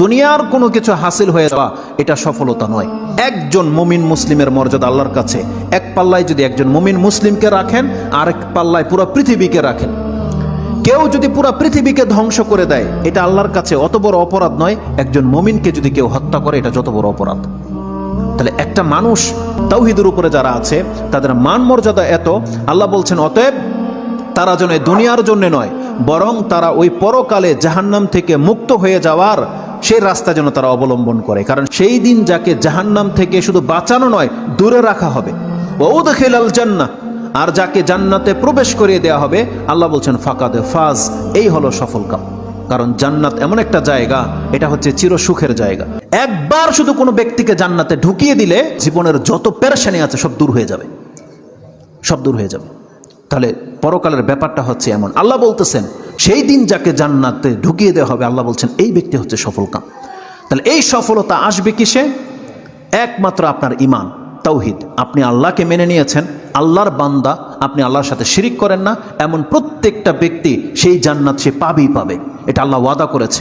দুনিয়ার কোনো কিছু হাসিল হয়ে যাওয়া এটা সফলতা নয়। একজন মুমিন মুসলিমের মর্যাদা আল্লাহর কাছে এক পাল্লায় যদি একজন মুমিন মুসলিমকে রাখেন, আরেক পাল্লায় পুরো পৃথিবীকে রাখেন। কেউ যদি পুরো পৃথিবীকে ধ্বংস করে দেয়, এটা আল্লাহর কাছে অত বড় অপরাধ নয় একজন মুমিনকে যদি কেউ হত্যা করে, এটা যত বড় অপরাধ। তাহলে একটা মানুষ তাওহীদের উপরে যারা আছে তাদের মান মর্যাদা এত, আল্লাহ বলছেন অতএব তারা যেন দুনিয়ার জন্য নয়, বরং তারা ওই পরকালে জাহান্নাম থেকে মুক্ত হয়ে যাওয়ার সেই রাস্তা যেন তারা অবলম্বন করে। কারণ সেই দিন যাকে জাহান্নাম থেকে শুধু বাঁচানো নয়, দূরে রাখা হবে। ওয়াউদখিলাল জান্নাহ, আর যাকে জান্নাতে প্রবেশ করিয়ে দেওয়া হবে, আল্লাহ বলছেন ফাকাদে ফাজ, এই হলো সফল কাম। কারণ জান্নাত এমন একটা জায়গা, এটা হচ্ছে চির সুখের জায়গা। একবার শুধু কোনো ব্যক্তিকে জান্নাতে ঢুকিয়ে দিলে জীবনের যত পেরেশানি আছে সব দূর হয়ে যাবে, সব দূর হয়ে যাবে। তাহলে পরকালের ব্যাপারটা হচ্ছে এমন। আল্লাহ বলতেছেন সেই দিন যাকে জান্নাতে ঢুকিয়ে দেওয়া হবে, আল্লাহ বলছেন এই ব্যক্তি হচ্ছে সফল কাম। তাহলে এই সফলতা আসবে কিসে? একমাত্র আপনার ঈমান, তাওহীদ। আপনি আল্লাহকে মেনে নিয়েছেন, আল্লাহর বান্দা, আপনি আল্লাহর সাথে শিরিক করেন না, এমন প্রত্যেকটা ব্যক্তি সেই জান্নাত সে পাবেই পাবে। এটা আল্লাহ ওয়াদা করেছে।